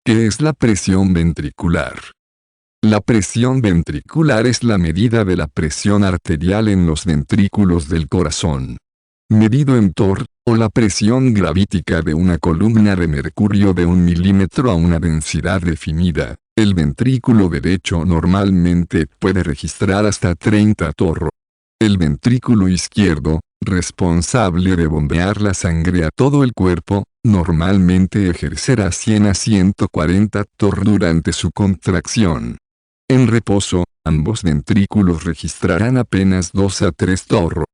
¿Qué es la presión ventricular? La presión ventricular es la medida de la presión arterial en los ventrículos del corazón. Medido en torr, o la presión gravítica de una columna de mercurio de 1 milímetro a una densidad definida, el ventrículo derecho normalmente puede registrar hasta 30 torr. El ventrículo izquierdo, responsable de bombear la sangre a todo el cuerpo, normalmente ejercerá 100 a 140 torr durante su contracción. En reposo, ambos ventrículos registrarán apenas 2 a 3 torr.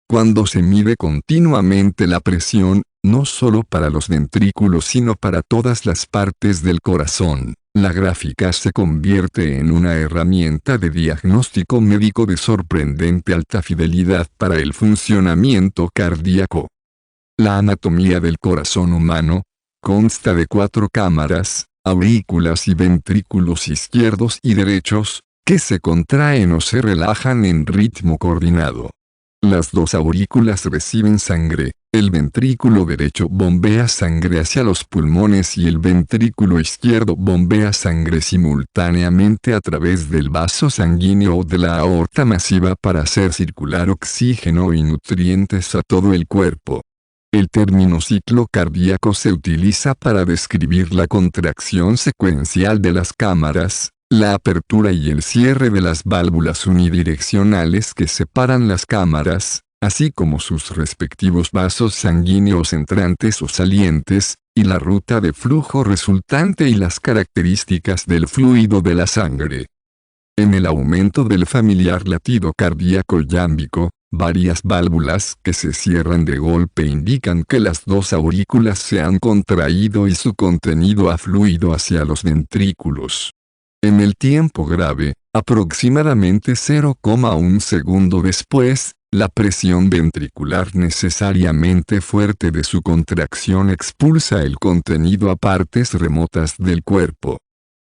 Cuando se mide continuamente la presión, no solo para los ventrículos sino para todas las partes del corazón, la gráfica se convierte en una herramienta de diagnóstico médico de sorprendente alta fidelidad para el funcionamiento cardíaco. La anatomía del corazón humano consta de 4 cámaras, aurículas y ventrículos izquierdos y derechos, que se contraen o se relajan en ritmo coordinado. Las 2 aurículas reciben sangre, el ventrículo derecho bombea sangre hacia los pulmones y el ventrículo izquierdo bombea sangre simultáneamente a través del vaso sanguíneo o de la aorta masiva para hacer circular oxígeno y nutrientes a todo el cuerpo. El término ciclo cardíaco se utiliza para describir la contracción secuencial de las cámaras, la apertura y el cierre de las válvulas unidireccionales que separan las cámaras, así como sus respectivos vasos sanguíneos entrantes o salientes, y la ruta de flujo resultante y las características del fluido de la sangre. En el aumento del familiar latido cardíaco yámbico, varias válvulas que se cierran de golpe indican que las 2 aurículas se han contraído y su contenido ha fluido hacia los ventrículos. En el tiempo grave, aproximadamente 0,1 segundo después, la presión ventricular necesariamente fuerte de su contracción expulsa el contenido a partes remotas del cuerpo.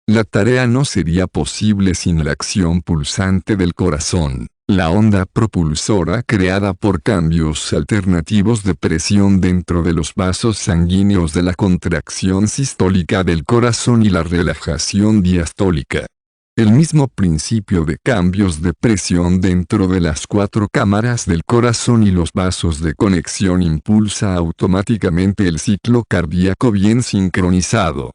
La tarea no sería posible sin la acción pulsante del corazón, la onda propulsora creada por cambios alternativos de presión dentro de los vasos sanguíneos de la contracción sistólica del corazón y la relajación diastólica. El mismo principio de cambios de presión dentro de las 4 cámaras del corazón y los vasos de conexión impulsa automáticamente el ciclo cardíaco bien sincronizado.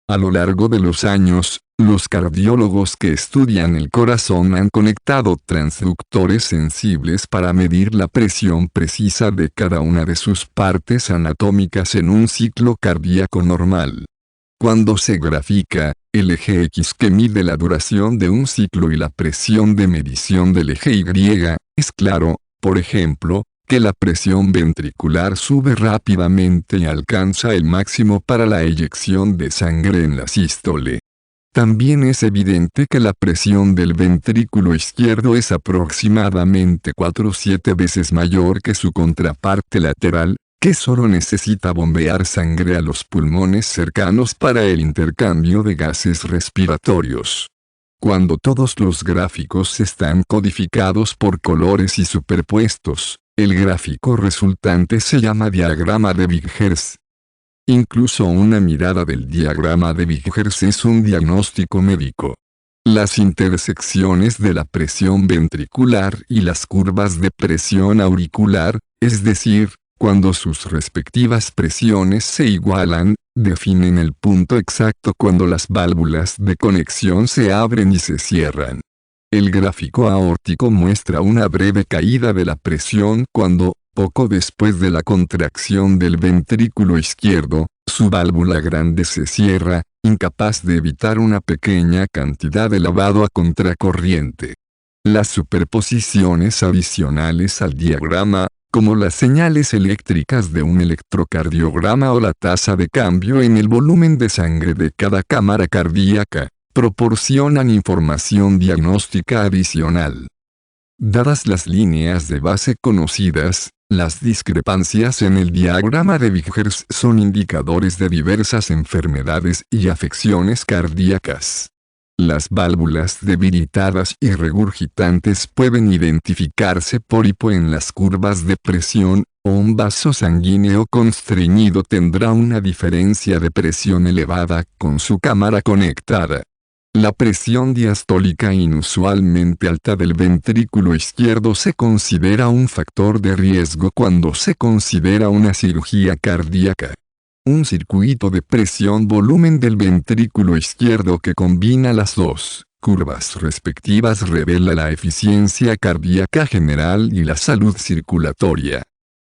A lo largo de los años, los cardiólogos que estudian el corazón han conectado transductores sensibles para medir la presión precisa de cada una de sus partes anatómicas en un ciclo cardíaco normal. Cuando se grafica, el eje X que mide la duración de un ciclo y la presión de medición del eje Y, es claro, por ejemplo, que la presión ventricular sube rápidamente y alcanza el máximo para la eyección de sangre en la sístole. También es evidente que la presión del ventrículo izquierdo es aproximadamente 4 o 7 veces mayor que su contraparte lateral, que solo necesita bombear sangre a los pulmones cercanos para el intercambio de gases respiratorios. Cuando todos los gráficos están codificados por colores y superpuestos, el gráfico resultante se llama diagrama de Vickers. Incluso una mirada del diagrama de Vickers es un diagnóstico médico. Las intersecciones de la presión ventricular y las curvas de presión auricular, es decir, cuando sus respectivas presiones se igualan, definen el punto exacto cuando las válvulas de conexión se abren y se cierran. El gráfico aórtico muestra una breve caída de la presión cuando, poco después de la contracción del ventrículo izquierdo, su válvula grande se cierra, incapaz de evitar una pequeña cantidad de lavado a contracorriente. Las superposiciones adicionales al diagrama, como las señales eléctricas de un electrocardiograma o la tasa de cambio en el volumen de sangre de cada cámara cardíaca, proporcionan información diagnóstica adicional. Dadas las líneas de base conocidas, las discrepancias en el diagrama de Vickers son indicadores de diversas enfermedades y afecciones cardíacas. Las válvulas debilitadas y regurgitantes pueden identificarse por hipo en las curvas de presión, o un vaso sanguíneo constreñido tendrá una diferencia de presión elevada con su cámara conectada. La presión diastólica inusualmente alta del ventrículo izquierdo se considera un factor de riesgo cuando se considera una cirugía cardíaca. Un circuito de presión-volumen del ventrículo izquierdo que combina las dos curvas respectivas revela la eficiencia cardíaca general y la salud circulatoria.